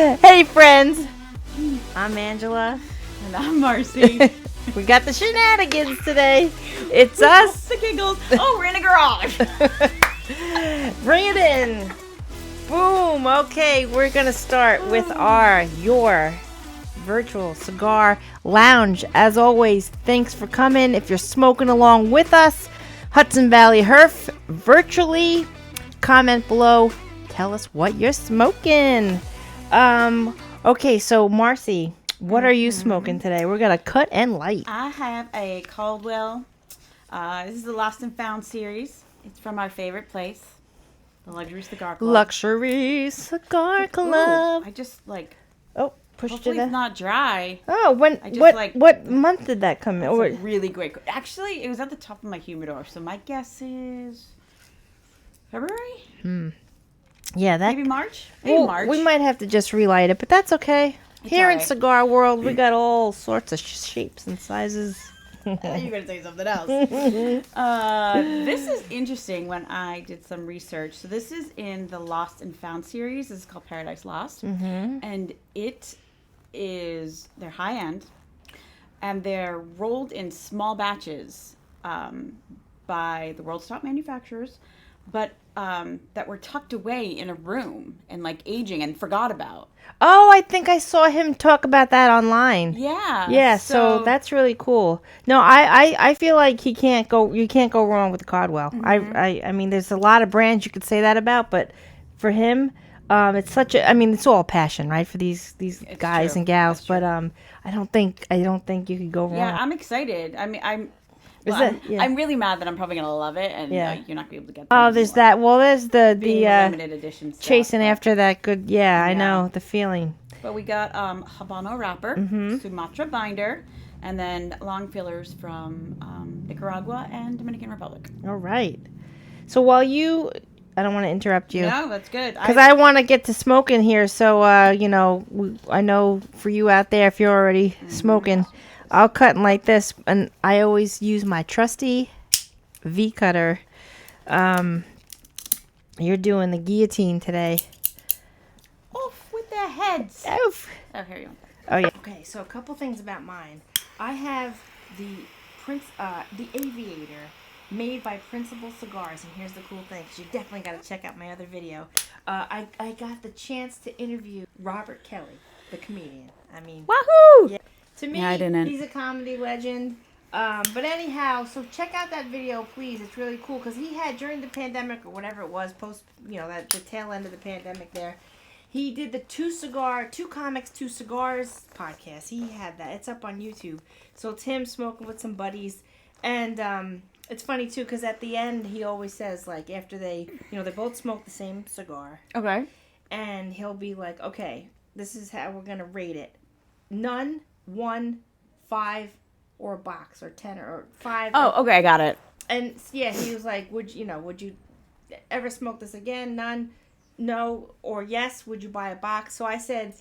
Hey friends, I'm Angela. And I'm Marcy. We got the shenanigans today. It's us. The giggles. Oh, we're in a garage. Bring it in. Boom. Okay, we're going to start with your virtual cigar lounge. As always, thanks for coming. If you're smoking along with us, Hudson Valley Herf, virtually, comment below. Tell us what you're smoking. Okay, so Marcy, what are you smoking today? We're going to cut and light. I have a Caldwell. This is the Lost and Found series. It's from our favorite place, the Luxury Cigar Club. Luxury Cigar Club. Ooh, I just Pushed hopefully it it's not dry. Oh, what month did that come in? It's a really great. Actually, it was at the top of my humidor, so my guess is February. Yeah, that Maybe March. Maybe March. We might have to just relight it, but that's okay. Here in alright. cigar world, we got all sorts of shapes and sizes. You're gonna say something else. This is interesting. When I did some research, so this is in the Lost and Found series. This is called Paradise Lost, and they're high end, and they're rolled in small batches by the world's top manufacturers, but that were tucked away in a room and aging and forgot about. Oh, I think I saw him talk about that online. Yeah. Yeah, so that's really cool. No, I feel like you can't go wrong with the Caldwell. I mean, there's a lot of brands you could say that about, but for him, it's it's all passion, right? For these guys true. and gals, That's but true. I don't think you could go wrong. Yeah, I'm excited. I mean, I'm really mad that I'm probably gonna love it, and you're not gonna be able to get. Oh, there's that. Well, there's the limited edition stuff, chasing after that good. Yeah, I know the feeling. But we got Habano wrapper, Sumatra binder, and then long fillers from Nicaragua and Dominican Republic. All right. So while I don't want to interrupt you. No, that's good. Because I want to get to smoking here. So, I know for you out there, if you're already smoking, I'll cut and light this. And I always use my trusty V cutter. You're doing the guillotine today. Off with their heads. Oof. Oh, here you go. Oh, yeah. Okay, so a couple things about mine. I have the Aviator, made by Principal Cigars, and here's the cool thing, because you definitely got to check out my other video. I got the chance to interview Robert Kelly, the comedian. I mean, Wahoo! Yeah, to me, I didn't. He's a comedy legend. But anyhow, so check out that video, please. It's really cool, because he had, during the pandemic, or whatever it was, the tail end of the pandemic there, he did the Two Comics, Two Cigars podcast. He had that. It's up on YouTube. So it's him smoking with some buddies. And it's funny, too, because at the end, he always says, after they both smoke the same cigar. Okay. And he'll be like, okay, this is how we're going to rate it. None, 1, 5, or a box, or 10, or 5. Oh, okay, I got it. And, yeah, he was like, would you ever smoke this again? None. No or yes, would you buy a box? So I said,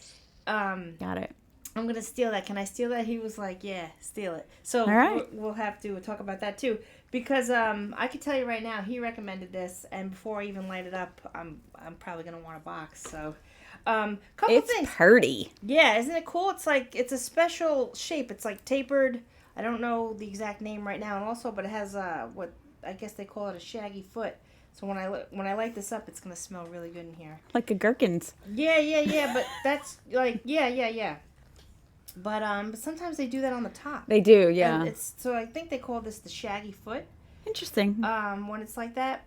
got it. I'm going to steal that. Can I steal that? He was like, yeah, steal it. So all right. We'll have to talk about that too. Because I can tell you right now, he recommended this, and before I even light it up, I'm probably going to want a box. So couple it's things. pretty. Yeah, isn't it cool? It's a special shape. It's tapered. I don't know the exact name right now, and also, but it has what I guess they call it a shaggy foot. So when I light this up, it's gonna smell really good in here. Like a gherkins. Yeah. But that's yeah. But sometimes they do that on the top. They do, yeah. And so I think they call this the shaggy foot. Interesting. When it's like that.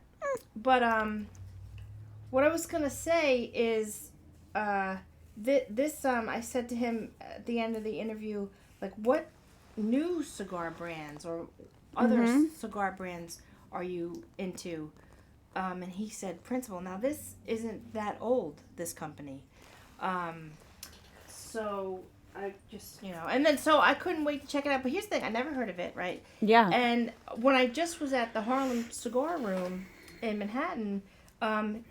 But what I was gonna say is this I said to him at the end of the interview, what new cigar brands or other cigar brands are you into? And he said Principal. Now, this isn't that old, this company. So I just, and then so I couldn't wait to check it out. But here's the thing. I never heard of it, right? Yeah. And when I just was at the Harlem Cigar Room in Manhattan,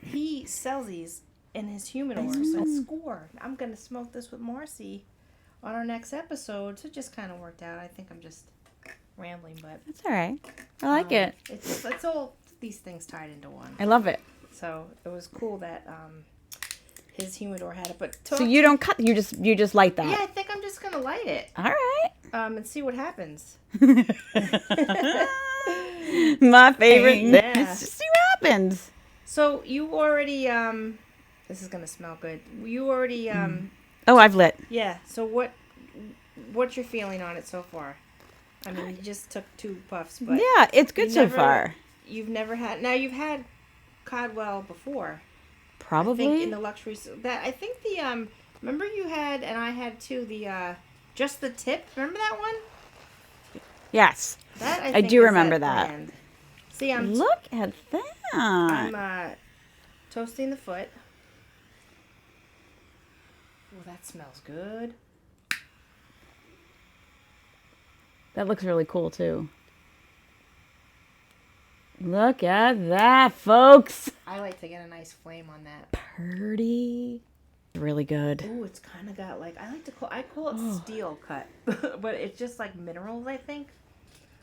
he sells these in his humidor. So score. I'm going to smoke this with Marcy on our next episode. So it just kind of worked out. I think I'm just rambling, but that's all right. I like it. It's all these things tied into one. I love it. So it was cool that his humidor had it. But So you don't cut. You just light that. Yeah, I think I'm just gonna light it. All right. And see what happens. My favorite. Yeah. Let's just see what happens. So you already this is gonna smell good. You already Oh, I've lit. yeah. So what's your feeling on it so far? I mean, you just took 2 puffs, but Yeah, it's good so far. You've never had. Now you've had Caldwell before. Probably. I think in the luxury I think the remember you had and I had too the just the tip. Remember that one? Yes. That I think do is remember that. brand. See, Look at that. I'm toasting the foot. Oh, that smells good. That looks really cool too. Look at that, folks. I like to get a nice flame on that. Pretty. Really good. Ooh, it's kind of got like I call it steel cut, but it's just like minerals. I think.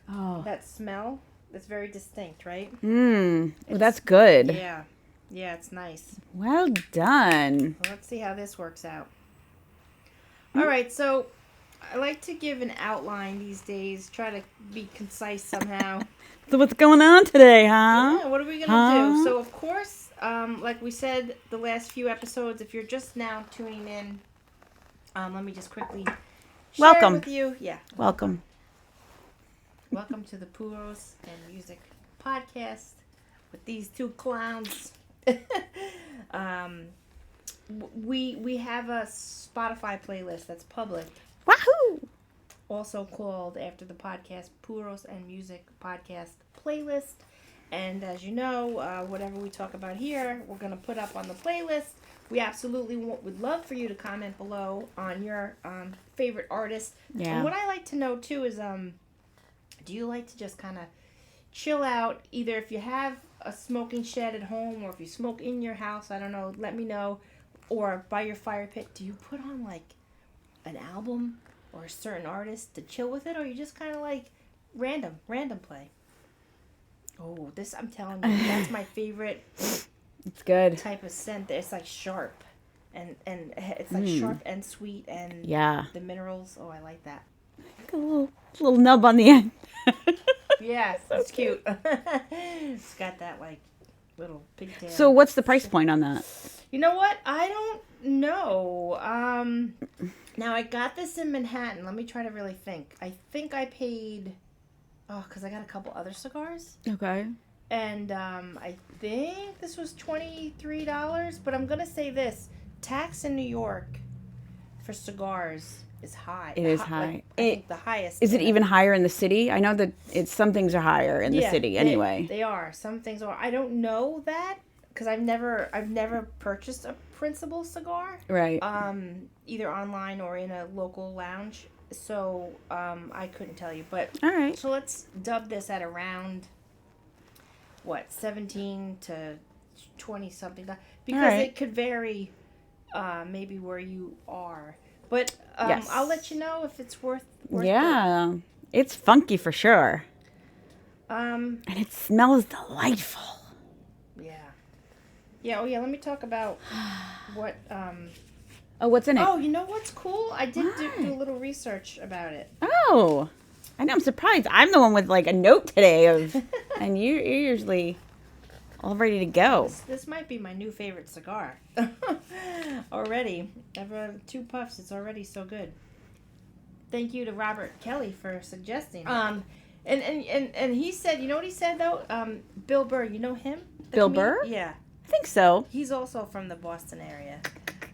Oh. That smell is very distinct, right? Well, that's good. Yeah, yeah, it's nice. Well done. Well, let's see how this works out. All right, so I like to give an outline these days. Try to be concise somehow. So what's going on today, huh? Yeah, what are we gonna do? So of course, like we said the last few episodes, if you're just now tuning in, let me just quickly share Welcome. with you. Yeah. Welcome. Welcome to the Puros and Music Podcast with these 2 clowns. We have a Spotify playlist that's public. Wahoo! Also called after the podcast Puros and Music Podcast playlist. And as you know, whatever we talk about here, we're going to put up on the playlist. We absolutely would love for you to comment below on your favorite artist. Yeah. And what I like to know too is, do you like to just kind of chill out? Either if you have a smoking shed at home or if you smoke in your house, I don't know, let me know. Or by your fire pit, do you put on like an album or a certain artist to chill with it? Or you just kind of like random play? Oh, this, I'm telling you, that's my favorite It's good. type of scent. It's like sharp. And it's like sharp and sweet and Yeah. the minerals. Oh, I like that. A little nub on the end. Yes, it's cute. It's got that like little pigtail. So what's the price point on that? You know what? I don't know. Now I got this in Manhattan. Let me try to really think. I think I paid, because I got a couple other cigars. Okay. And I think this was $23. But I'm going to say this. Tax in New York for cigars is high. It is high. Like, I think the highest. Is it even higher in the city? I know that some things are higher in the city anyway. They are. Some things are. I don't know that because I've never purchased a Principal cigar. Right. Either online or in a local lounge. So I couldn't tell you. But all right. So let's dub this at around 17 to 20 something, because it could vary maybe where you are. But yes. I'll let you know if it's worth yeah. It's funky for sure. And it smells delightful. Yeah. Yeah, oh yeah, let me talk about what what's in it? Oh, you know what's cool? I did do a little research about it. Oh. I know, I'm surprised. I'm the one with like a note today of and you're usually all ready to go. This might be my new favorite cigar. Already. I've had 2 puffs. It's already so good. Thank you to Robert Kelly for suggesting. And he said, you know what he said though? Bill Burr, you know him? Bill Burr? Yeah. I think so. He's also from the Boston area.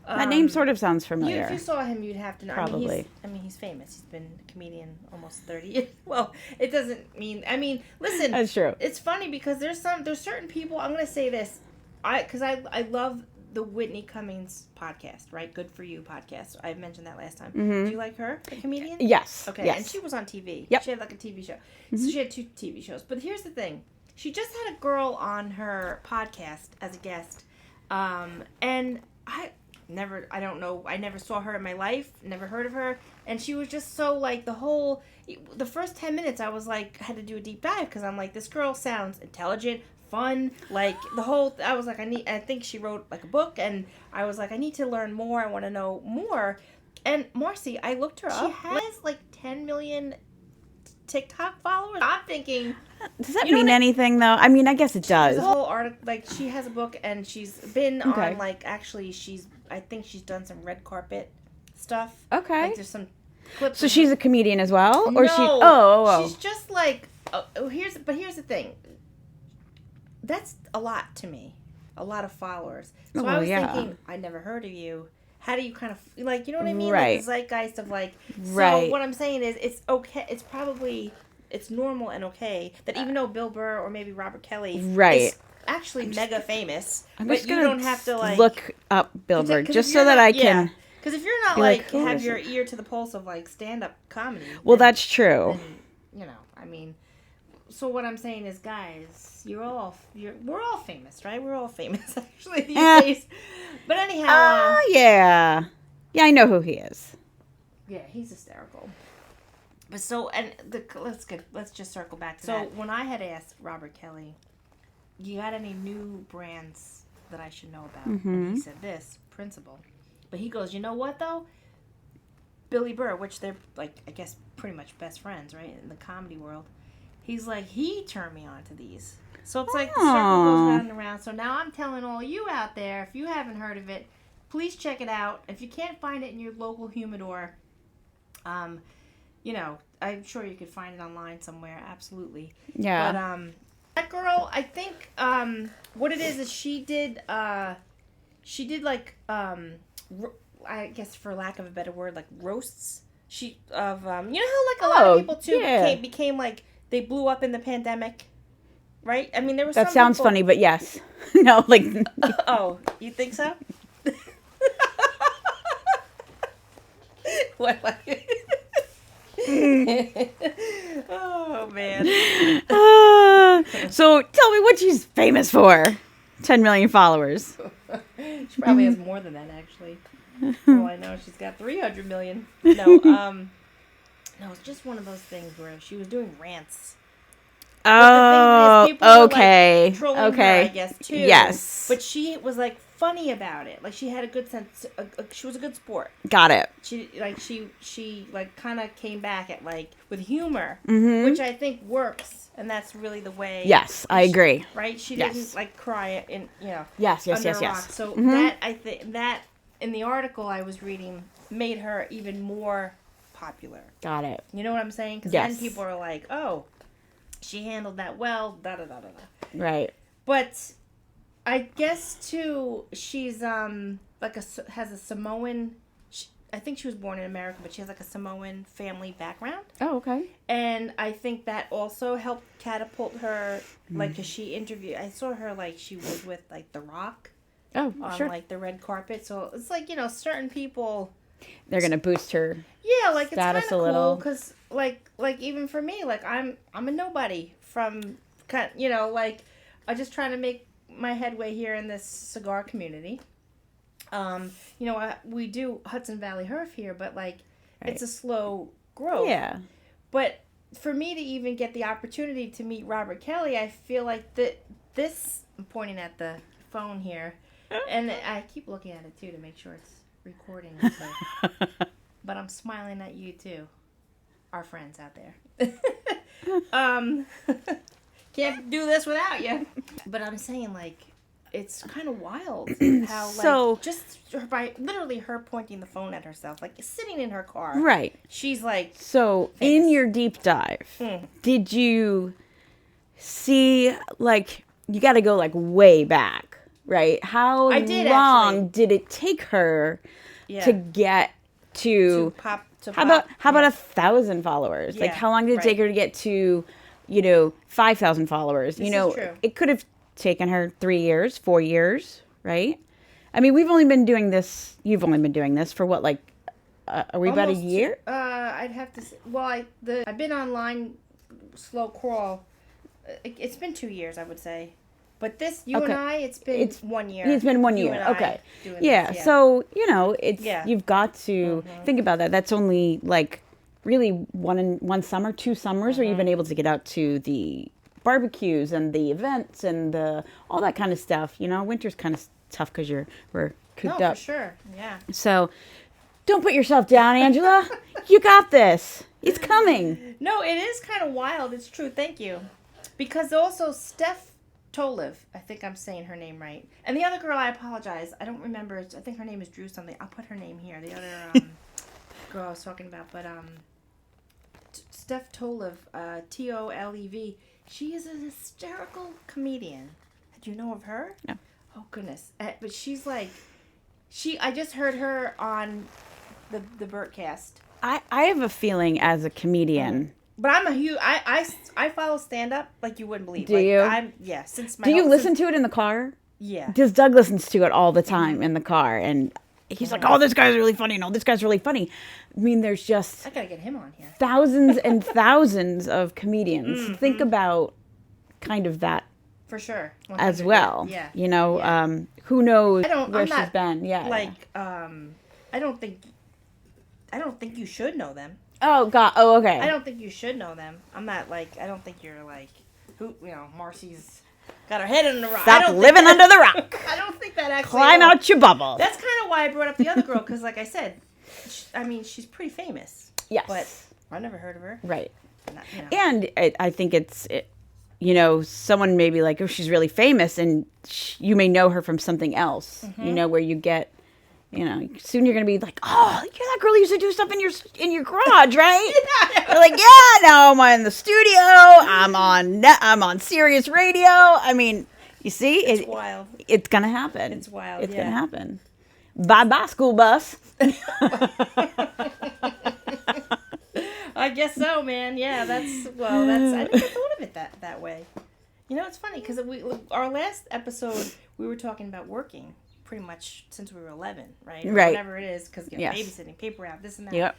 That name sort of sounds familiar. If you saw him, you'd have to know. Probably. I mean, he's famous. He's been a comedian almost 30 years. Well, it doesn't mean. I mean, listen. That's true. It's funny because there's certain people. I'm gonna say this, because I love the Whitney Cummings podcast, right? Good for You podcast. I mentioned that last time. Mm-hmm. Do you like her, the comedian? Yes. Okay. Yes. And she was on TV. Yep. She had like a TV show. Mm-hmm. So she had 2 TV shows. But here's the thing. She just had a girl on her podcast as a guest, and I don't know, I never saw her in my life, never heard of her, and she was just so like the first 10 minutes I was like, I had to do a deep dive because I'm like, this girl sounds intelligent, fun. Like the whole, I was like, I think she wrote like a book, and I was like, I need to learn more. I want to know more. And Marcy, I looked her up. She has like 10 million TikTok followers. I'm thinking, does that mean anything though? I mean, I guess it does. There's a whole article, like she has a book, and she's been on like, actually I think she's done some red carpet stuff. Okay. Like there's some clips. So she's a comedian as well, or no, she's just like, here's the thing. That's a lot to me, a lot of followers. So I was thinking, I never heard of you. How do you kind of like, you know what I mean? Right. Like the zeitgeist of like. Right. So what I'm saying is, it's okay. It's probably. It's normal and okay that even though Bill Burr or maybe Robert Kelly is actually mega famous, but you don't have to like look up Bill Burr just so that I can. Because if you're not like have your ear to the pulse of like stand-up comedy, well, that's true. Then, you know, I mean, so what I'm saying is, guys, we're all famous, right? We're all famous actually these days. But anyhow, yeah, I know who he is. Yeah, he's hysterical. But so, and let's just circle back to that. So when I had asked Robert Kelly, you got any new brands that I should know about? And he said this, Principal. But he goes, you know what though? Billy Burr, which they're like, I guess pretty much best friends, right? In the comedy world. He's like, he turned me on to these. So it's like the circle goes round and around. So now I'm telling all you out there, if you haven't heard of it, please check it out. If you can't find it in your local humidor, you know, I'm sure you could find it online somewhere. Absolutely. Yeah. But that girl, I think what it is she did like I guess for lack of a better word, like roasts. You know how like a lot of people too became like they blew up in the pandemic, right? I mean, there was that sounds funny, but yes, no, like oh, you think so? What? Oh man. So tell me what she's famous for. 10 million followers. She probably has more than that actually. Oh, I know she's got 300 million. No, it's just one of those things where she was doing rants. Oh, okay. Were, like, trolling her, I guess too. Yes, but she was like funny about it. Like she had a good sense. She was a good sport. Got it. She like kind of came back at like with humor, which I think works, and that's really the way. Yes, I agree. Right? She didn't like cry in Yes. So that I think that in the article I was reading made her even more popular. Got it. You know what I'm saying? Because then people are like, oh, she handled that well. Da da da da da. Right. But I guess too, she's has a Samoan. I think she was born in America, but she has like a Samoan family background. Oh, okay. And I think that also helped catapult her. Like, cause she interviewed. I saw her like she was with like The Rock. Oh, on sure. Like the red carpet. So it's like certain people. They're gonna boost her. Yeah, like it's kind of cool because like even for me, like I'm a nobody from like I'm just trying to make my headway here in this cigar community. We do Hudson Valley Herf here, but like it's a slow growth. Yeah. But for me to even get the opportunity to meet Robert Kelly, I feel like this. I'm pointing at the phone here, and I keep looking at it too to make sure it's recording. So. But I'm smiling at you too, our friends out there. Can't do this without you. But I'm saying, like, it's kind of wild how, like, just by literally her pointing the phone at herself, like, sitting in her car. Right. She's like, so famous. In your deep dive, did you see, like, you got to go, like, way back, right? How long did it take her to get to pop? How about 1,000 followers? Yeah, like, how long did it take her to get to, 5,000 followers? This is true. It could have taken her 3 years, 4 years, right? I mean, we've only been doing this. You've only been doing this for what, like, are we about a year? I'd have to say. Well, I've been online, slow crawl. It's been 2 years, I would say. But this, and I, it's 1 year. It's been 1 year. Okay. Yeah. So, you've got to think about that. That's only like really one summer, 2 summers where you've been able to get out to the barbecues and the events and all that kind of stuff. Winter's kind of tough because we're cooped up. For sure. Yeah. So don't put yourself down, Angela. You got this. It's coming. No, it is kind of wild. It's true. Thank you. Because also Steph Toliv, I think I'm saying her name right. And the other girl, I apologize. I don't remember. I think her name is Drew something. I'll put her name here. The other girl I was talking about. But Steph Toliv, Tolev, she is an hysterical comedian. Do you know of her? No. Oh, goodness. But she's like, I just heard her on the Bertcast. I have a feeling as a comedian. But I'm a huge. I follow stand up like you wouldn't believe. Do you? Since my. Do you listen to it in the car? Yeah. Because Doug listens to it all the time in the car, and he's like, "Oh, this guy's really funny. No, this guy's really funny." I mean, there's just I gotta get him on here. thousands and thousands of comedians. Think about kind of that For sure. 100. as well. Yeah. Who knows I'm where she's not, been? Yeah. Like, I don't think you should know them. Oh God. Oh, okay. I don't think you should know them. I'm not like. I don't think you're like. Who? Marcy's got her head in the rock. Stop living under the rock. I don't think that actually. Climb out your bubble. That's kind of why I brought up the other girl because, like I said, she's pretty famous. Yes. But I never heard of her. Right. Not, And I think someone may be like, oh, she's really famous, and you may know her from something else. Where you get. Soon you're gonna be like, oh, you're that girl who used to do stuff in your garage, right? You're like, yeah, now I'm in the studio. I'm on Sirius Radio. I mean, you see, it's wild. It's gonna happen. It's wild. It's gonna happen. Bye, school bus. I guess so, man. Yeah, that's. I never thought of it that way. It's funny because our last episode we were talking about working. Pretty much since we were 11, right? Or right. whatever it is, because babysitting, paper route, this and that. Yep.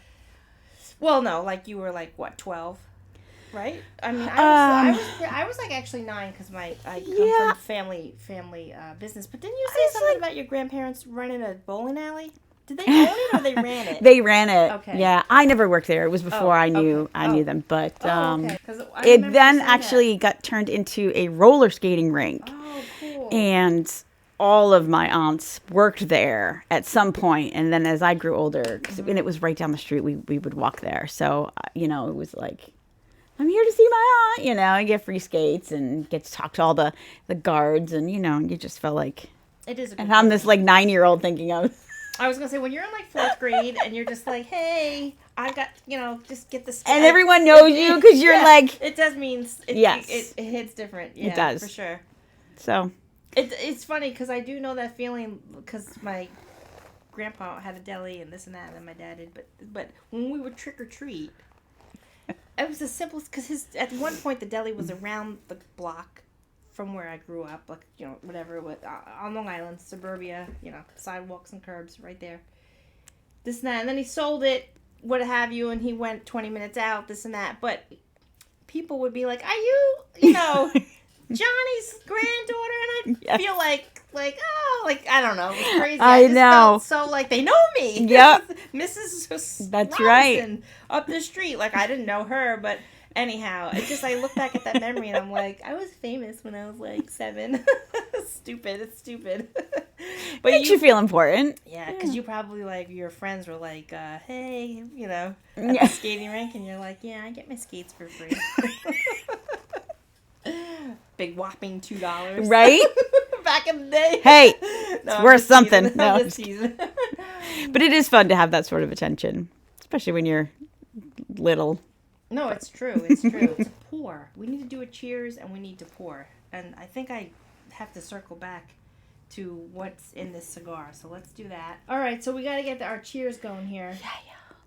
Well, no, like you were like what, 12, right? I mean, I was like actually 9 because I come from family business. But didn't you say something about your grandparents running a bowling alley? Did they own it or they ran it? They ran it. Okay. Yeah, I never worked there. It was before I knew them, but it then actually got turned into a roller skating rink. Oh, cool. And all of my aunts worked there at some point, and then as I grew older, and it was right down the street, we would walk there. So it was like, I'm here to see my aunt. I get free skates and get to talk to all the guards, and you just felt like it is. And I'm this like 9-year-old thinking of. I was gonna say when you're in like 4th grade and you're just like, hey, I got just get this. And everyone knows you because you're like. It does mean it hits different. Yeah, it does for sure. So. It's funny because I do know that feeling because my grandpa had a deli and this and that, and my dad did. But when we would trick or treat, it was the simplest because at one point the deli was around the block from where I grew up, like whatever it was on Long Island, suburbia, sidewalks and curbs right there. This and that, and then he sold it, what have you, and he went 20 minutes out, this and that. But people would be like, "Are you Johnny's granddaughter?" And I feel like I don't know, it was crazy. I just know. felt so like they know me. Yep. Mrs. That's Robinson right. Up the street, like I didn't know her, but anyhow, I look back at that memory and I'm like, I was famous when I was like 7. It's stupid. But makes you feel important. Yeah, because you probably like your friends were like, hey, at the skating rink, and you're like, yeah, I get my skates for free. Big whopping $2. Right? Back in the day. Hey, it's worth something. No, I'm just teasing. But it is fun to have that sort of attention, especially when you're little. No, it's true. It's true. It's a pour. We need to do a cheers, and we need to pour. And I think I have to circle back to what's in this cigar. So let's do that. All right, so we got to get our cheers going here.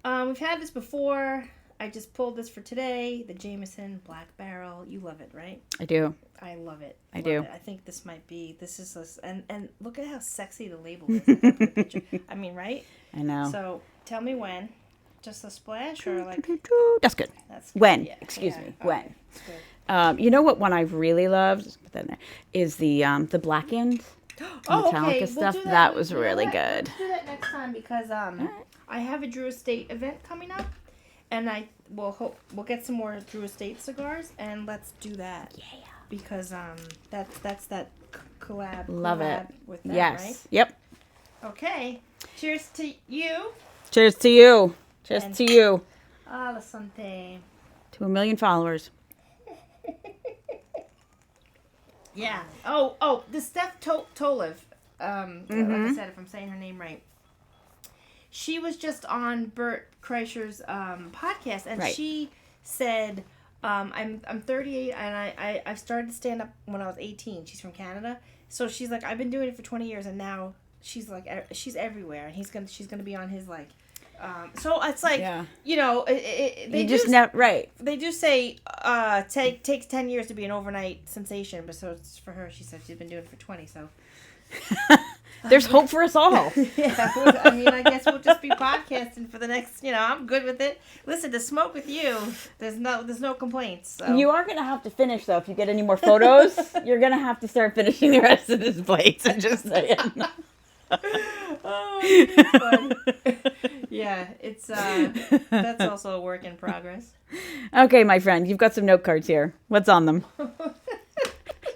Yeah. We've had this before. I just pulled this for today, the Jameson Black Barrel. You love it, right? I do. I love it. I do. I think this is and look at how sexy the label is. I mean, right? I know. So tell me when. Just a splash or like? That's good. That's good. When? Yeah. Excuse me. Okay. When? That's good. You know what one I've really loved? Just put that in there, is the blackened Metallica stuff. We'll that was really good. We'll do that next time because I have a Drew Estate event coming up. And we'll get some more Drew Estate cigars, and let's do that. Yeah. Because that's that collab. Love collab it. with them, Yes. right? Yep. Okay. Cheers to you. Cheers to you. Cheers And- to you. Asante. To 1 million followers. Yeah. Oh, the Steph Tolev. Like I said, if I'm saying her name right. She was just on Bert Kreischer's podcast, and Right. she said, "I'm 38, and I started stand up when I was 18." She's from Canada, so she's like, "I've been doing it for 20 years, and now she's like, she's everywhere, and she's gonna be on his like." So it's like, you know, they just right. They do say takes 10 years to be an overnight sensation, but so it's for her. She said she's been doing it for 20, so. There's hope for us all. Yeah, I mean, I guess we'll just be podcasting for the next, I'm good with it. Listen, to smoke with you, there's no complaints. So. You are going to have to finish, though. If you get any more photos, you're going to have to start finishing the rest of this plate. I'm just saying. Oh, it's fun. Yeah, it's, that's also a work in progress. Okay, my friend, you've got some note cards here. What's on them?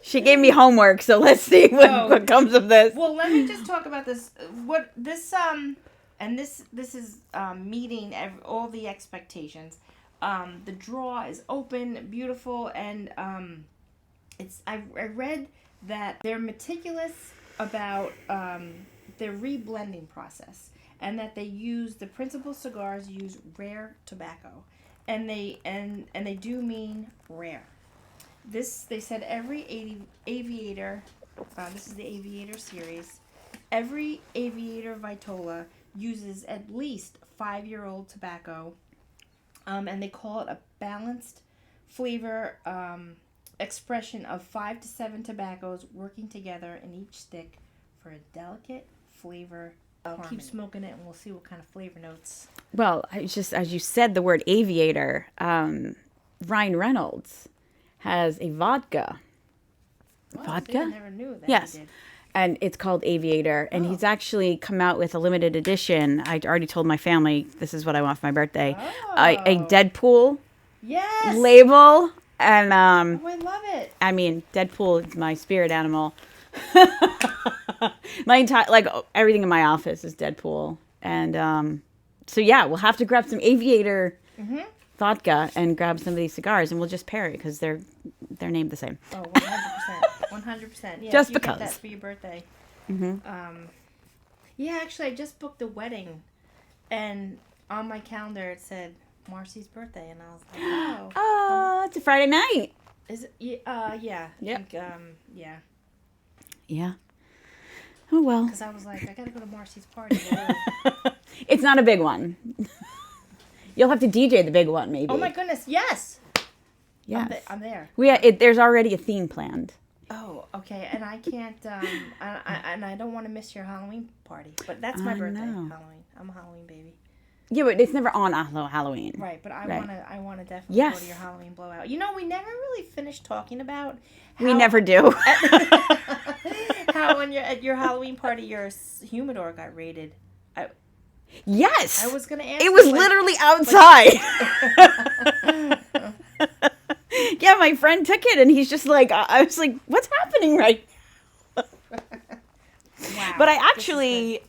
She gave me homework, so let's see what comes of this. Well, let me just talk about this. This is meeting all the expectations. The draw is open, beautiful, and I read that they're meticulous about their reblending process, and that the principal cigars use rare tobacco, and they do mean rare. They said every Aviator, this is the Aviator series, every Aviator Vitola uses at least 5-year-old tobacco, and they call it a balanced flavor expression of 5 to 7 tobaccos working together in each stick for a delicate flavor. I'll keep smoking it, and we'll see what kind of flavor notes. Well, as you said the word Aviator, Ryan Reynolds has a vodka. Vodka? I never knew that. Yes. He did. And it's called Aviator. And he's actually come out with a limited edition. I already told my family this is what I want for my birthday. A Deadpool label. And I love it. I mean, Deadpool is my spirit animal. My entire everything in my office is Deadpool. And so yeah, we'll have to grab some Aviator vodka and grab some of these cigars, and we'll just pair it because they're named the same. Oh, 100%. 100%. Yeah, just you because. Get that for your birthday. Mm-hmm. Yeah, actually, I just booked a wedding, and on my calendar it said Marcy's birthday, and I was like, oh, it's a Friday night. Is it? Yeah. Yep. I think, yeah. Yeah. Oh, well. Because I was like, I gotta go to Marcy's party. It's not a big one. You'll have to DJ the big one, maybe. Oh my goodness, yes! Yes. I'm there. There's already a theme planned. Oh, okay. And I can't, I don't want to miss your Halloween party. But that's my birthday, know. Halloween. I'm a Halloween baby. Yeah, but it's never on Halloween. Right, but I wanna definitely go to your Halloween blowout. We never really finished talking about we never do. how at your Halloween party your humidor got raided. Yes. I was gonna ask. It was literally outside. Yeah, my friend took it, and he's just like, I was like, what's happening right now? Wow. But I actually,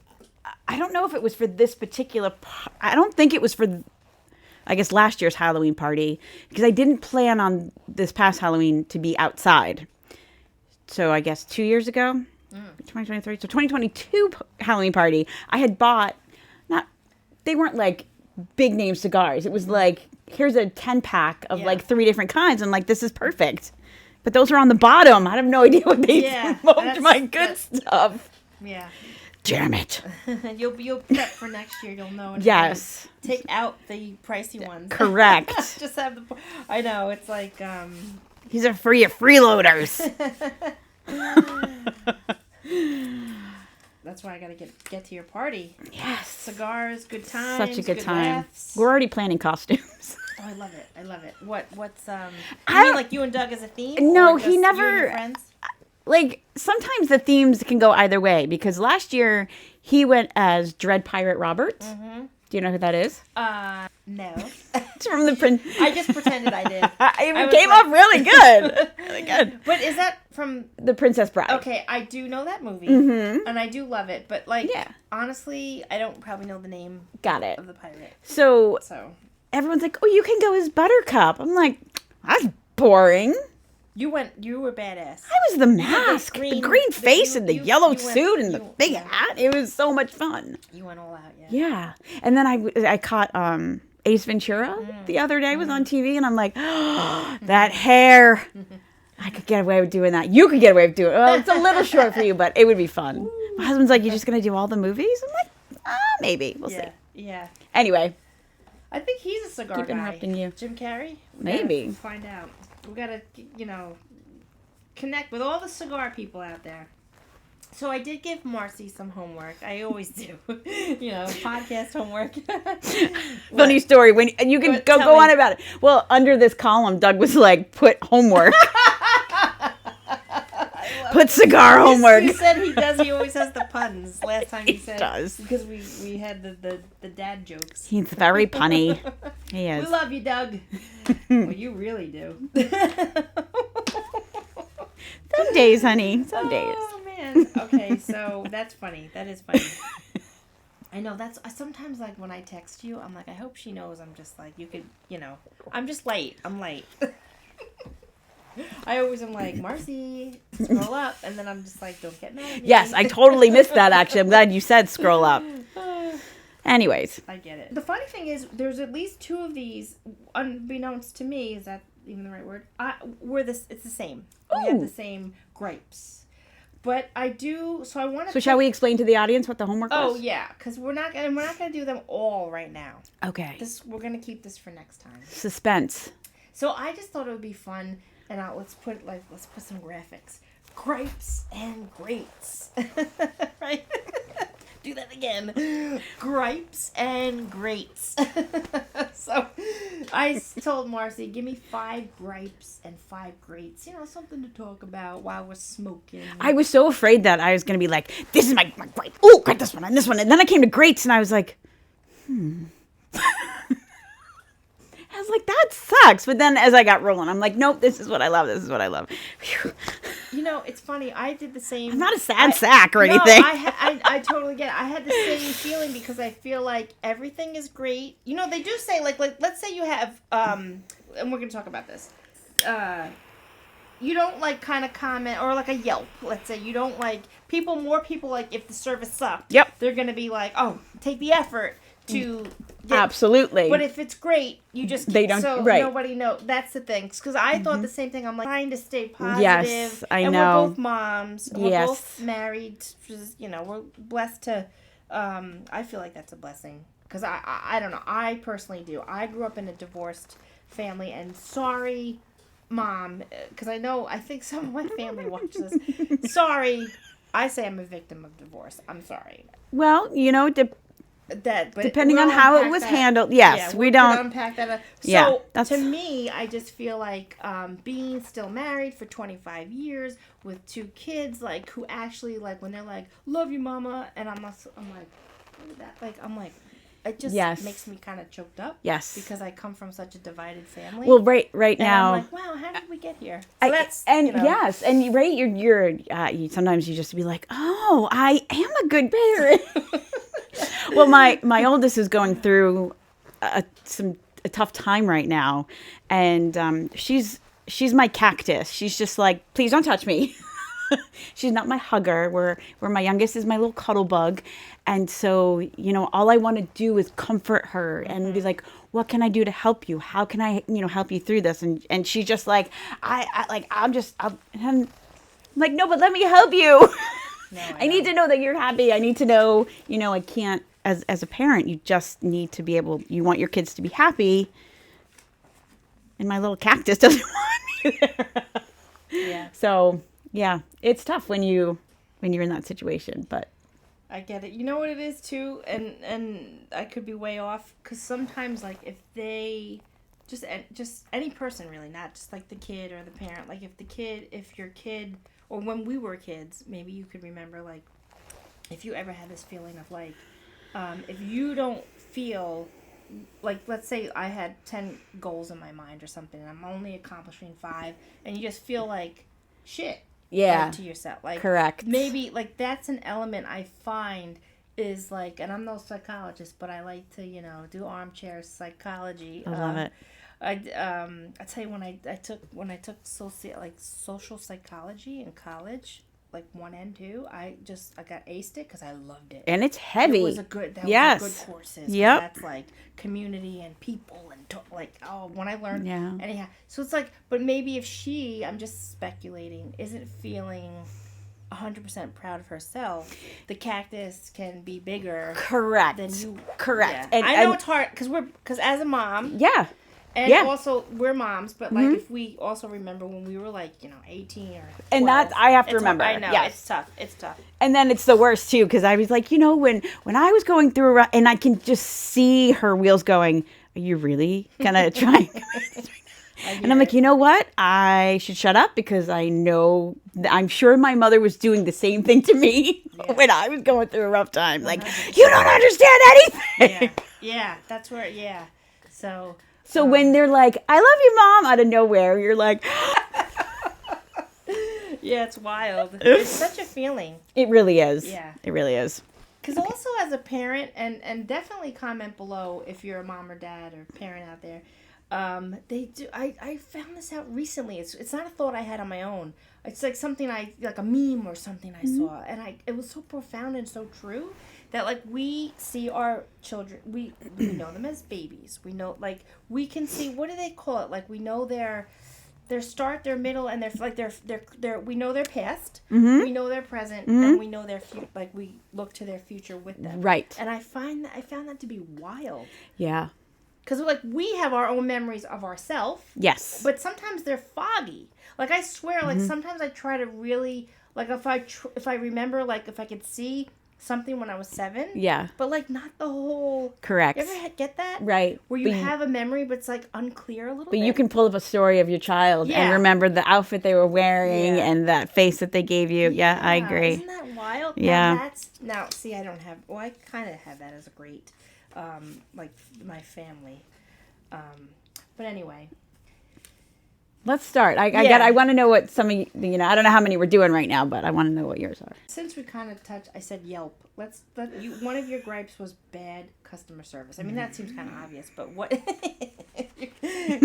I don't know if it was for this particular, I don't think it was for, I guess, last year's Halloween party, because I didn't plan on this past Halloween to be outside. So I guess 2 years ago, 2023, so 2022 Halloween party, I had bought, they weren't like big name cigars. It was like, here's a 10-pack of like 3 different kinds. I'm like, this is perfect. But those are on the bottom. I have no idea what they smoked my good stuff. Yeah. Damn it. You'll prep for next year. You'll know. Yes. Take out the pricey ones. Correct. Just have the. I know. It's like. These are for your freeloaders. That's why I gotta get to your party. Yes. Cigars, good times. Such a good time. Laughs. We're already planning costumes. Oh, I love it. I love it. What's you mean like you and Doug as a theme? No, or just he never. You and your friends? Like, sometimes the themes can go either way, because last year he went as Dread Pirate Robert. Mm-hmm. Do you know who that is? No. It's from the Prince. I just pretended I did. It came up really good. Really good. But is that from The Princess Bride? Okay, I do know that movie, and I do love it. But honestly, I don't probably know the name. Got it. Of the pirate. So everyone's like, "Oh, you can go as Buttercup." I'm like, "That's boring." You were badass. I was the mask, the green face, and the yellow suit, and the big hat. It was so much fun. You went all out, yeah. Yeah, and then I caught Ace Ventura the other day. Was on TV, and I'm like, oh, that hair. I could get away with doing that. You could get away with doing it. Well, it's a little short for you, but it would be fun. Ooh. My husband's like, "You're just gonna do all the movies?" I'm like, maybe. We'll see. Yeah. Anyway, I think he's a cigar keep interrupting guy. you. Jim Carrey. Maybe. Find out. We gotta, connect with all the cigar people out there. So I did give Marcy some homework. I always do. Podcast homework. Funny story. When you can go on about it. Well, under this column, Doug was like, "Put homework." Put cigar homework. He said he does. He always has the puns. Last time he said. He does. Because we had the dad jokes. He's very punny. He is. We love you, Doug. Well, you really do. Some days, honey. Some days. Oh, man. Okay, so that's funny. That is funny. I know that's sometimes like when I text you, I'm like, I hope she knows I'm just like, I'm just late. I'm late. I always am like, Marcy, scroll up. And then I'm just like, don't get mad at me. Yes, I totally missed that, actually. I'm glad you said scroll up. Anyways. I get it. The funny thing is, there's at least 2 of these, unbeknownst to me, is that even the right word? It's the same. Ooh. We have the same gripes. But I do, so I want to... So shall we explain to the audience what the homework was? Oh, yeah, because we're not gonna do them all right now. Okay. We're going to keep this for next time. Suspense. So I just thought it would be fun, and let's put some graphics. Gripes and greats. Right? Do that again. Gripes and greats. So I told Marcy, give me 5 gripes and 5 greats. Something to talk about while we're smoking. I was so afraid that I was going to be like, this is my gripe. Oh, grab this one and this one. And then I came to greats and I was like, I was like, that sucks. But then as I got rolling, I'm like, nope, this is what I love. This is what I love. Whew. It's funny. I did the same. I'm not a sad sack or anything. I totally get it. I had the same feeling because I feel like everything is great. They do say, like let's say you have, and we're going to talk about this. You don't, kind of comment, or like a Yelp, let's say. You don't, more people, if the service sucked. Yep. They're going to be like, oh, take the effort to... Absolutely. But if it's great, you just... They don't... So right. nobody knows. That's the thing. Because I thought the same thing. I'm trying to stay positive. Yes, I know. And we're both moms. Yes. We're both married. We're blessed to... I feel like that's a blessing. Because I don't know. I personally do. I grew up in a divorced family. And sorry, Mom. Because I think some of my family watches this. Sorry. I say I'm a victim of divorce. I'm sorry. Well, but depending on how it was handled, yes, we don't unpack that. So to me, I just feel like being still married for 25 years with 2 kids, who actually when they're like, "Love you, Mama," and I'm like, it just makes me kind of choked up. Yes, because I come from such a divided family. Well, right now, I'm like, wow, how did we get here? So yes, and you're sometimes you just be like, oh, I am a good parent. Well, my oldest is going through a tough time right now, and she's my cactus. She's just like, please don't touch me. She's not my hugger. Where my youngest is my little cuddle bug, and so all I want to do is comfort her and be like, what can I do to help you? How can I help you through this? And she's just like, I'm like, no, but let me help you. No, I need to know that you're happy. I need to know, I can't, as a parent, you just need to be able, you want your kids to be happy. And my little cactus doesn't want me there. Yeah. So, yeah, it's tough when you're in that situation, but. I get it. You know what it is too? And I could be way off. Because sometimes, if they, just any person really, not just the kid or the parent. If your kid, or when we were kids, maybe you could remember, if you ever had this feeling of if you don't feel like, let's say I had 10 goals in my mind or something, and I'm only accomplishing 5, and you just feel like shit. Yeah. Like, to yourself. Like, correct. Maybe, like, that's an element I find is, like, and I'm no psychologist, but I like to, do armchair psychology. I love it. I tell you, when I took social psychology in college, like 1 and 2, I got aced it because I loved it. And it's heavy. It was a good good courses. Yep. That's like community and people and when I learned. Yeah. Anyhow, so it's like, but maybe if I'm just speculating, isn't feeling 100% proud of herself, the cactus can be bigger. Correct. Than you. Correct. Yeah. And I know it's hard because as a mom. Yeah. And also, we're moms, but, like, if we also remember when we were, like, 18 or 12. And that, I have to remember. I know, yes. It's tough. And then it's the worst, too, because I was like, when I was going through, and I can just see her wheels going, are you really going to try? And I'm like, you know what? I should shut up because I'm sure my mother was doing the same thing to me when I was going through a rough time. Like, 100%. You don't understand anything. Yeah, that's where, So when they're like, I love you, Mom, out of nowhere, you're like... Yeah, it's wild. It's such a feeling. It really is. Yeah. It really is. Because also as a parent, and definitely comment below if you're a mom or dad or parent out there, they do. I found this out recently. It's not a thought I had on my own. It's like something like a meme or something I saw. And it was so profound and so true. That, like, we see our children, we know them as babies. We know, like, we can see, what do they call it? Like, we know their start, their middle, and their we know their past. Mm-hmm. We know their present, and we know their future. Like, we look to their future with them. Right. And I found that to be wild. Yeah. Because, like, we have our own memories of ourselves. Yes. But sometimes they're foggy. Like, I swear, like, sometimes I try to really, like, if I remember, like, if I could see something when I was 7. Yeah. But, like, not the whole... Correct. You ever get that? Right. Where you have a memory, but it's, like, unclear a little bit? But you can pull up a story of your child and remember the outfit they were wearing and that face that they gave you. Yeah, I agree. Isn't that wild? Yeah. Now, see, I don't have... Well, I kind of have that as a great, like, my family. But anyway... Let's start. I want to know what some of I don't know how many we're doing right now, but I want to know what yours are. Since we kind of touched, I said Yelp. One of your gripes was bad customer service. I mean, that seems kind of obvious, but what?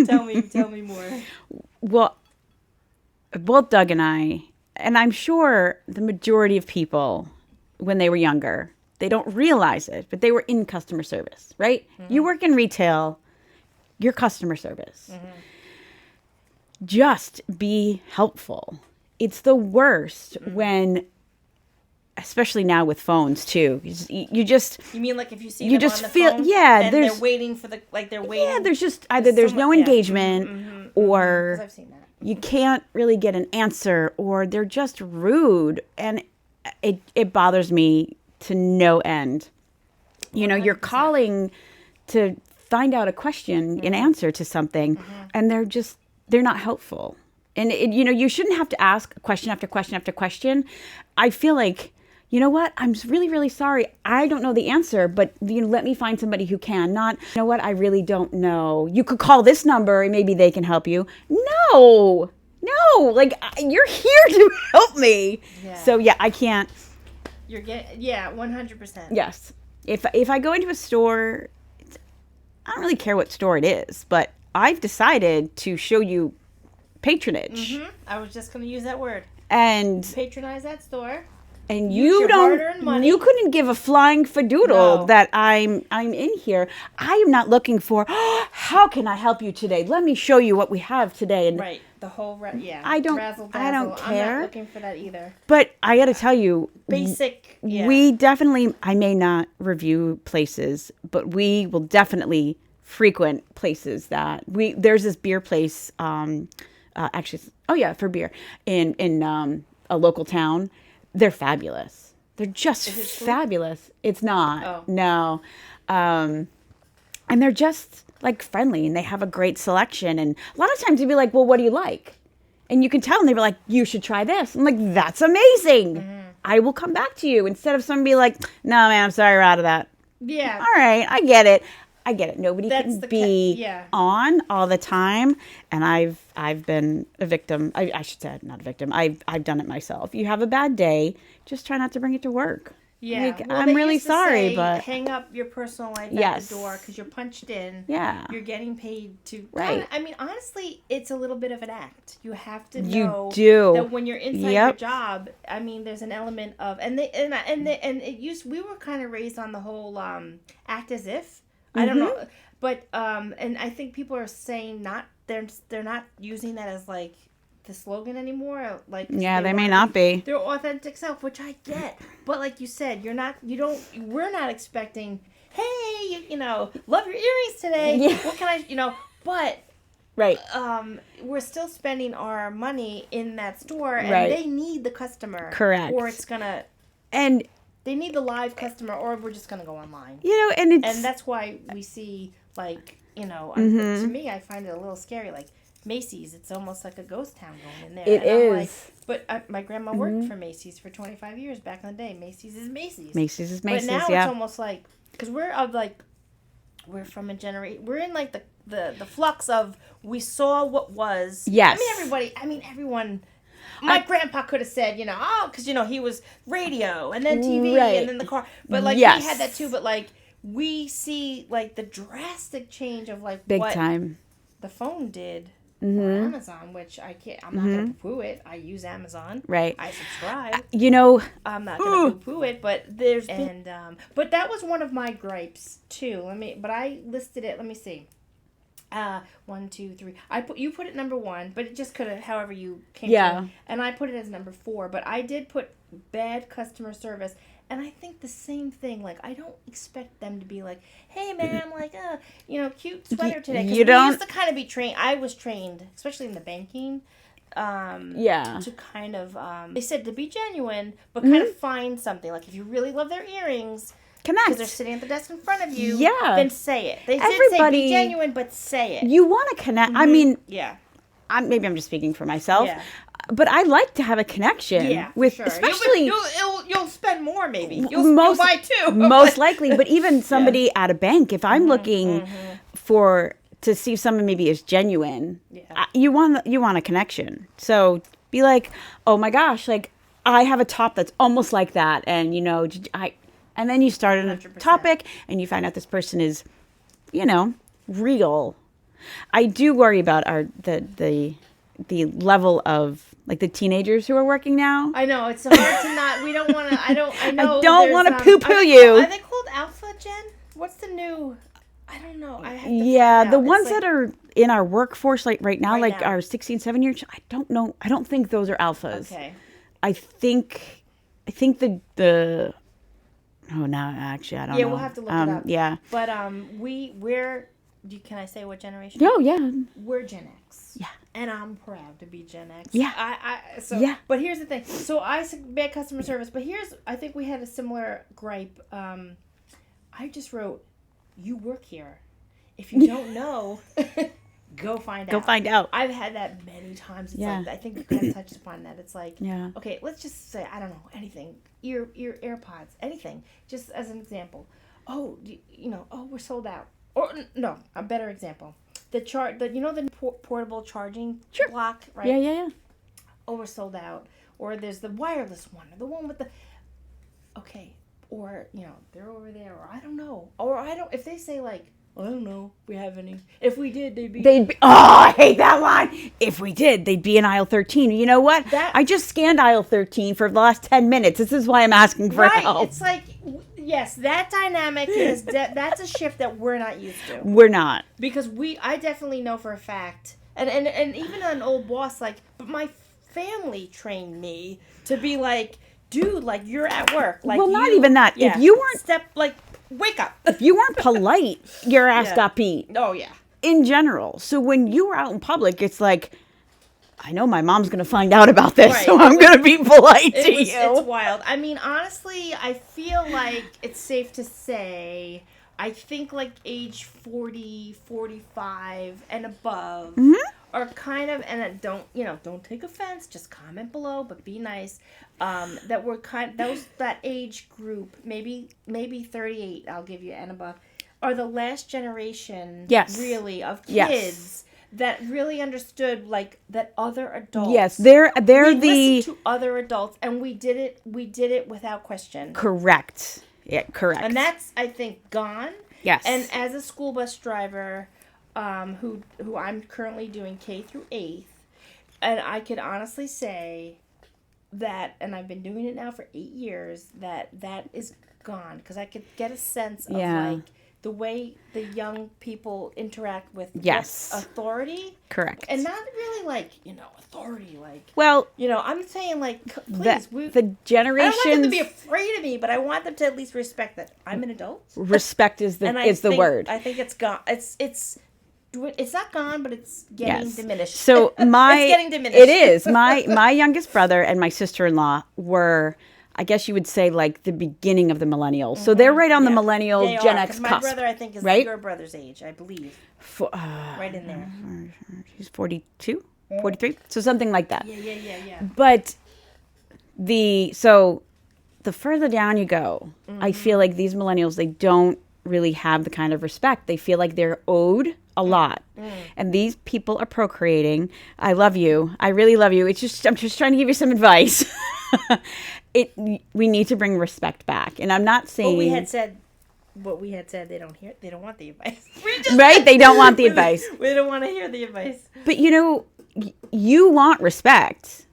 Tell me more. Well, both Doug and I'm sure the majority of people, when they were younger, they don't realize it, but they were in customer service, right? Mm-hmm. You work in retail, you're customer service. Mm-hmm. Just be helpful. It's the worst when, especially now with phones too. You just. You mean like if you see you them just on the feel phone and they're waiting for they're waiting. Yeah, there's just either there's no engagement or I've seen that. You can't really get an answer or they're just rude, and it bothers me to no end. You know, 100%. You're calling to find out a question, an answer to something, and they're not helpful. And, you shouldn't have to ask question after question after question. I feel like, you know what? I'm really, really sorry. I don't know the answer, but let me find somebody who can. Not, you know what? I really don't know. You could call this number and maybe they can help you. No. Like, you're here to help me. Yeah. So, yeah, I can't. 100%. Yes. If I go into a store, I don't really care what store it is, but I've decided to show you patronage. Mm-hmm. I was just going to use that word. And patronize that store. And you couldn't give a flying fadoodle that I'm in here. I am not looking for, how can I help you today? Let me show you what we have today. And right. The whole, I don't care. I'm not looking for that either. But I got to tell you. Basic. Yeah. We definitely, I may not review places, but we will definitely frequent places there's this beer place, for beer in a local town. They're fabulous. They're just fabulous. It's not. Oh. No. And they're just like friendly and they have a great selection. And a lot of times you'd be like, well, what do you like? And you can tell, and they were like, you should try this. I'm like, that's amazing. Mm-hmm. I will come back to you. Instead of someone be like, no, man, I'm sorry, we're out of that. Yeah. All right, I get it. I get it. Nobody That's can the be yeah. on all the time, and I've been a victim. I should say not a victim. I've done it myself. You have a bad day, just try not to bring it to work. Yeah, Like, well, I'm they really used to sorry, say, but hang up your personal life at Yes. the door because you're punched in. Yeah. You're getting paid to. Right. I mean, honestly, it's a little bit of an act. You have to You know do. that when you're inside Yep. your job. I mean, there's an element of and it used. We were kind of raised on the whole act as if. I don't know, but and I think people are saying they're not using that as like the slogan anymore. Like yeah, they may wanna not be. their authentic self, which I get. But like you said, we're not expecting, hey, love your earrings today. Yeah. What can I, but Right. we're still spending our money in that store and Right. they need the customer. Correct. Or it's gonna, And they need the live customer or we're just gonna go online. and it's And that's why we see like, Mm-hmm. to me, I find it a little scary. Like Macy's, it's almost like a ghost town going in there. It and I'm is. Mm-hmm. but my grandma worked for Macy's for 25 years back in the day. Macy's is Macy's. Macy's is Macy's, But now yeah. it's almost like, because we're from a generation, we're in like the flux of, we saw what was. Yes. Everyone, my grandpa could have said, because, he was radio and then TV Right. and then the car. But like, Yes. we had that too, but like, we see like the drastic change of like big what time. the phone did Mm-hmm. for Amazon, which I'm not going to poo-poo it. I use Amazon. Right. I subscribe. I'm not going to poo-poo it, but but that was one of my gripes too. But I listed it. Let me see. 1, 2, 3. You put it number 1, but it just could have, however you came to it. And I put it as number 4, but I did put bad customer service. And I think the same thing. Like, I don't expect them to be like, "Hey, ma'am, like, cute sweater today." 'Cause You don't- we used to kind of be trained. I was trained, especially in the banking. To kind of, they said to be genuine, but kind of find something. Like, if you really love their earrings, Connect. because they're sitting at the desk in front of you, Yeah. then say it. They did say Everybody- be genuine, but say it. You want to connect. I mean, Yeah. maybe I'm just speaking for myself. Yeah. But I like to have a connection Yeah, with, sure. especially You'll spend more maybe. You'll buy two. most likely. But even somebody at a bank, if I'm looking to see if someone maybe is genuine, you want a connection. So be like, oh my gosh, like I have a top that's almost like that, and and then you start on a 100%. topic, and you find out this person is, real. I do worry about the level of like the teenagers who are working now. I know it's hard to not. We don't want to. I know. I don't want to poo-poo you. Are they called Alpha Gen? What's the new? I don't know. I have to Yeah, find the out. ones It's that are in our workforce like right now, Right like now. our 16, 7 years, I don't know. I don't think those are alphas. Okay. I think the oh, no, actually, I don't know. Yeah, we'll have to look it up. Yeah. But we're. Can I say what generation? Oh, yeah. We're Gen X. Yeah. And I'm proud to be Gen X. Yeah. Yeah. But here's the thing. So I said bad customer service. But I think we had a similar gripe. I just wrote, you work here. If you don't know, go find out. Go find out. I've had that many times. It's like, I think you kind of touched upon that. It's like, okay, let's just say, I don't know, anything. Your AirPods, anything. Just as an example. Oh, we're sold out. Or, no, a better example. The portable charging block, right? Yeah. Oh, we're sold out. Or there's the wireless one, or the one with the... Okay. Or, they're over there, or I don't know. Or if they say like, I don't know if we have any. If we did, they'd be... Oh, I hate that line. If we did, they'd be in aisle 13. You know what? I just scanned aisle 13 for the last 10 minutes. This is why I'm asking for help. It's like, yes, that dynamic is, that's a shift that we're not used to. We're not. Because I definitely know for a fact, and even an old boss, like, but my family trained me to be like, dude, like, you're at work. Like, well, not even that. Yeah, if you weren't... wake up. If you weren't polite, your ass got beat. Oh, yeah. In general. So when you were out in public, it's like, I know my mom's going to find out about this, Right. so I'm going to be polite to you. It's wild. I mean, honestly, I feel like it's safe to say, I think like age 40, 45 and above are kind of, and don't take offense, just comment below, but be nice. That age group, maybe 38, I'll give you and above. are the last generation, Yes. really, of kids Yes. that really understood, like, that other adults. Yes, they're we the listened to other adults, and we did it without question. correct. Yeah, correct. And that's, I think, gone. Yes. And as a school bus driver, who I'm currently doing K through 8th, and I could honestly say that, and I've been doing it now for 8 years, that is gone, because I could get a sense of like the way the young people interact with Yes. authority. Correct. And not really like, authority, like, well, I'm saying like, please, the I don't want them generations to be afraid of me, but I want them to at least respect that I'm an adult. respect is the And the word. I think it's gone. It's not gone, but it's getting diminished. So it's getting diminished. It is. My youngest brother and my sister-in-law were, I guess you would say, like the beginning of the millennials. So they're right on the millennial They Gen are, X 'cause cusp. my brother, I think, is right? your brother's age, I believe. Right in there. He's 42, 43, so something like that. Yeah. But the further down you go, I feel like these millennials, they don't really have the kind of respect. They feel like they're owed a lot. And these people are procreating. I love you. I really love you. I'm just trying to give you some advice. We need to bring respect back. And I'm not saying What we had said, they don't want the advice. right? They don't want the advice. We don't want to hear the advice. But you want respect.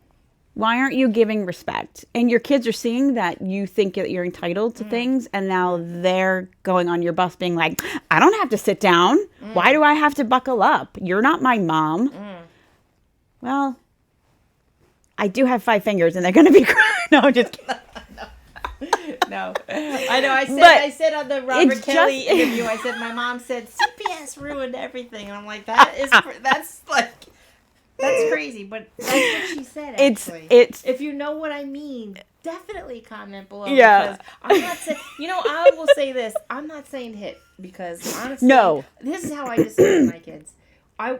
Why aren't you giving respect? And your kids are seeing that you think that you're entitled to things, and now they're going on your bus being like, I don't have to sit down. Why do I have to buckle up? You're not my mom. Well, I do have 5 fingers, and they're going to be crying. No, I'm just kidding. No, I know. I said on the Robert Kelly interview, I said my mom said CPS ruined everything, and I'm like, that's crazy, but that's what she said. Actually, It's if you know what I mean, definitely comment below. Yeah. Because I'm not saying. I will say this. I'm not saying hit, because honestly, No. This is how I discipline my kids. I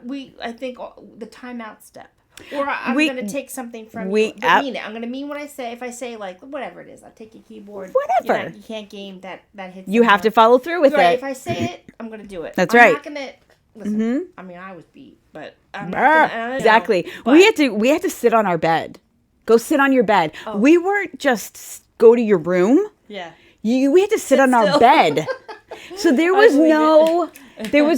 think the timeout step. Or I'm going to take something from you. I mean it. I'm going to mean what I say. If I say, like, whatever it is, I'll take your keyboard. Whatever. You can't game that hits. You have to follow through with right. it. If I say it, I'm going to do it. That's I'm right. not going to listen. I mean, I was beat, but I'm not gonna, exactly. But, we had to sit on our bed. Go sit on your bed. Oh. We weren't just go to your room. Yeah. We had to sit on still. our bed. So there was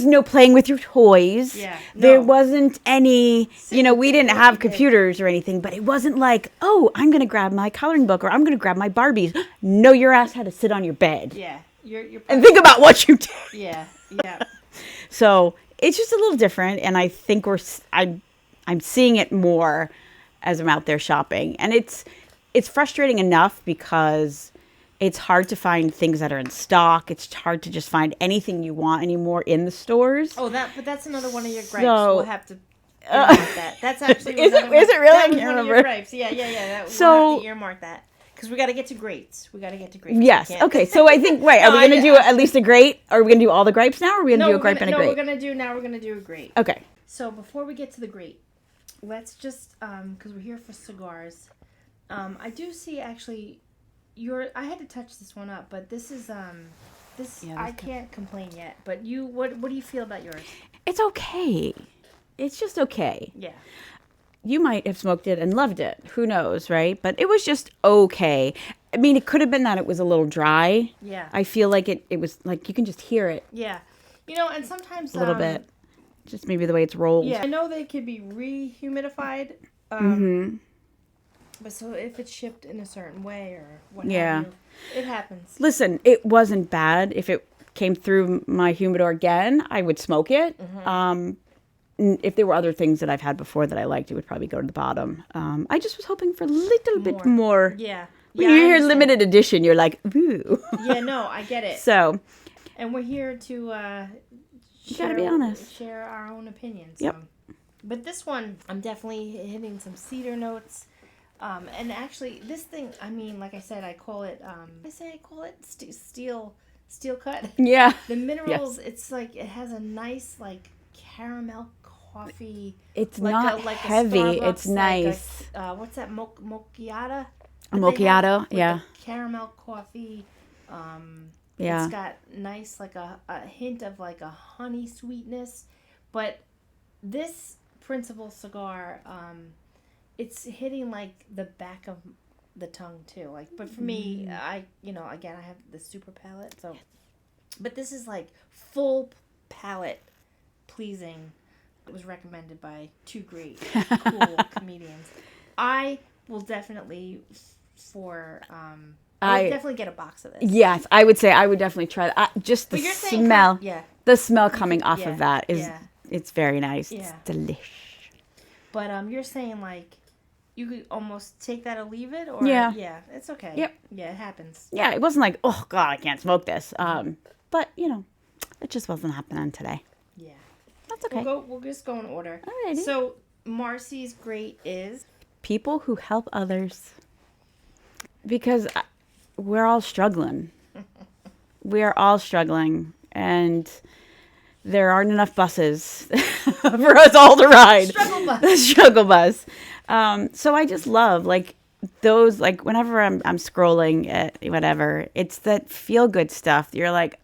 no playing with your toys. Yeah. There No. wasn't any, we didn't have computers or anything, but it wasn't like, oh, I'm going to grab my coloring book or I'm going to grab my Barbies. No, your ass had to sit on your bed. Yeah. You're And think about what you did. Yeah. So it's just a little different. And I think I'm seeing it more as I'm out there shopping. And it's frustrating enough because it's hard to find things that are in stock. It's hard to just find anything you want anymore in the stores. Oh, but that's another one of your gripes. So- We'll have to earmark that. That's actually Is it really? That I was can't one of remember. your gripes. Yeah. So- We'll have to earmark that. Because we got to get to grapes. Yes. We can't- Okay. So I think, right. Are we going to do at least a grape? Are we going to do all the grapes now? Or are we going to do a grape and a grape? we're going to do a grape. Okay. So before we get to the grape, let's just, because we're here for cigars, I do see actually I had to touch this one up, but this is, I can't complain yet. But what do you feel about yours? It's okay. It's just okay. Yeah. You might have smoked it and loved it. Who knows, right? But it was just okay. I mean, it could have been that it was a little dry. Yeah. I feel like it was like you can just hear it Yeah. And sometimes a little bit. Just maybe the way it's rolled. Yeah. I know they could be rehumidified. But so if it's shipped in a certain way or what have you, it happens. Listen, it wasn't bad. If it came through my humidor again, I would smoke it. If there were other things that I've had before that I liked, it would probably go to the bottom. I just was hoping for a little bit more. Yeah. When you hear limited edition, you're like, ooh. Yeah, no, I get it. So. And we're here to You gotta be honest. Share our own opinions. Yep. But this one, I'm definitely hitting some cedar notes. And actually, this thing, I mean, like I said, I call it steel cut. Yeah. The minerals, it's like, it has a nice, like, caramel coffee. It's like not heavy. It's nice. What's that, mochiata? A mochiato, yeah. Caramel coffee. Yeah. It's got nice, like a hint of like a honey sweetness. But this Principal cigar, it's hitting like the back of the tongue too. Like, but for me, again, I have the super palate. So, but this is like full palate pleasing. It was recommended by two great, cool comedians. I will definitely I would definitely get a box of this. Yes, I would say I would definitely try that. Just the smell. The smell coming off of that is it's very nice. Yeah. It's delish. But you're saying like you could almost take that or leave it, or it's okay. Yep. Yeah, it happens. Yeah, it wasn't like, oh God, I can't smoke this. But it just wasn't happening today. Yeah. That's okay. We'll just go in order. Alrighty. So Marcy's great is people who help others, because we're all struggling. We are all struggling, and there aren't enough buses for us all to ride. Struggle bus. The struggle bus. So I just love like those, like whenever I'm scrolling at whatever, it's that feel good stuff. You're like,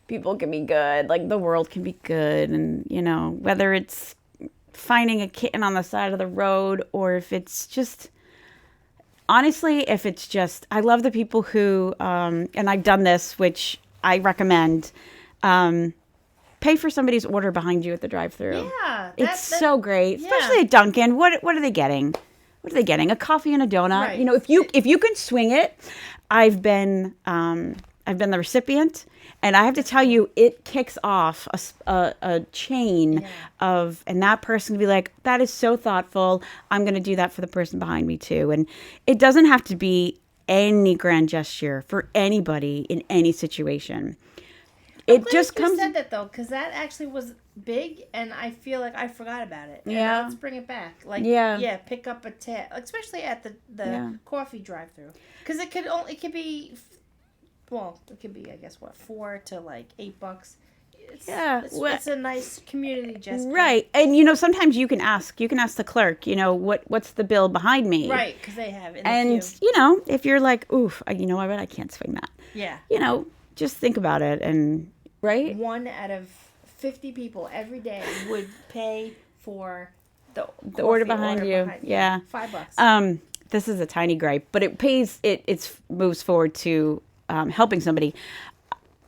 people can be good. Like the world can be good. And whether it's finding a kitten on the side of the road, or if it's just, honestly, I love the people who, and I've done this, which I recommend, pay for somebody's order behind you at the drive-thru. Yeah. It's so great, especially at Dunkin'. What are they getting? What are they getting? A coffee and a donut. Right. If you can swing it, I've been the recipient, and I have to tell you, it kicks off a chain of, and that person can be like, that is so thoughtful. I'm going to do that for the person behind me too. And it doesn't have to be any grand gesture for anybody in any situation. It just comes. You said that though, because that actually was big, and I feel like I forgot about it. Yeah. Let's bring it back. Like, pick up a tab, especially at the coffee drive-through, because it could be, I guess $4 to like $8. It's a nice community gesture, right? And sometimes you can ask the clerk, what's the bill behind me, right? Because they have it. And if you're like, oof, I bet I can't swing that. Yeah. Just think about it, and right. 1 out of 50 people every day would pay for the order behind you. Yeah. $5. This is a tiny gripe, but it pays. It moves forward to helping somebody.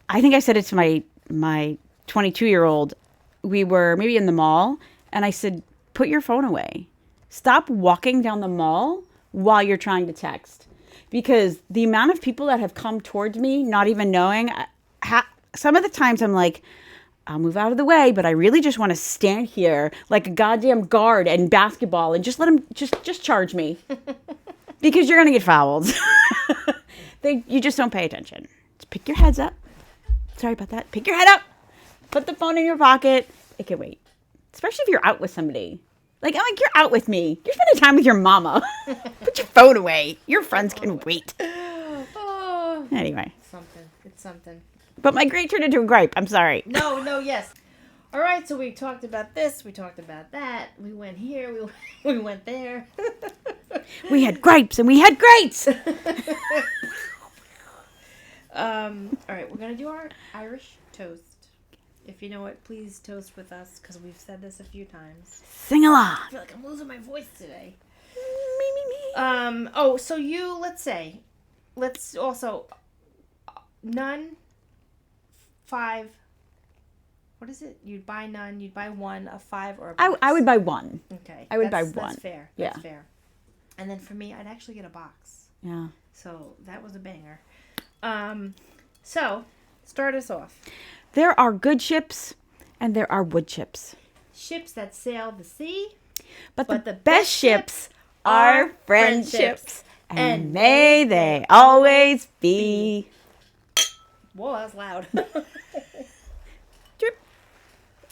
I think I said it to my 22-year-old. We were maybe in the mall, and I said, "Put your phone away. Stop walking down the mall while you're trying to text." Because the amount of people that have come towards me, not even knowing, some of the times I'm like, I'll move out of the way, but I really just want to stand here like a goddamn guard in basketball and just let them just charge me. Because you're going to get fouled. You just don't pay attention. Just pick your heads up. Sorry about that. Pick your head up. Put the phone in your pocket. It can wait. Especially if you're out with somebody. Like, you're out with me. You're spending time with your mama. Put your phone away. Your friends can wait. Anyway. It's something. But my great turned into a gripe. I'm sorry. No, yes. All right, so we talked about this. We talked about that. We went here. We went there. We had gripes and we had greats. All right, we're going to do our Irish toast. If you know it, please toast with us, because we've said this a few times. Sing along. I feel like I'm losing my voice today. Me. So let's also, none, 5, what is it? You'd buy none, you'd buy 1, a 5, or a box. I would buy 1. Okay. I would buy 1. That's fair. Yeah. That's fair. And then for me, I'd actually get a box. Yeah. So that was a banger. So, start us off. There are good ships and there are wood chips. Ships that sail the sea. But the best ships are friendships. And may they always be. Whoa, that was loud.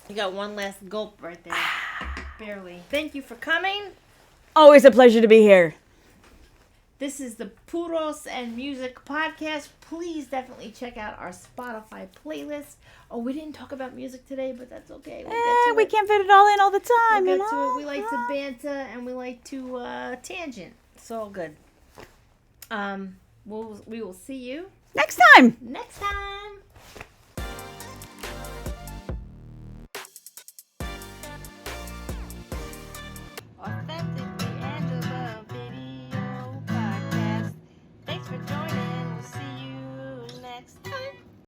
You got one last gulp right there. Barely. Thank you for coming. Always a pleasure to be here. This is the Puros and Music Podcast. Please definitely check out our Spotify playlist. Oh, we didn't talk about music today, but that's okay. We can't fit it all in all the time. We'll get to it. We like to banter and we like to tangent. It's all good. We will see you Next time. Next time.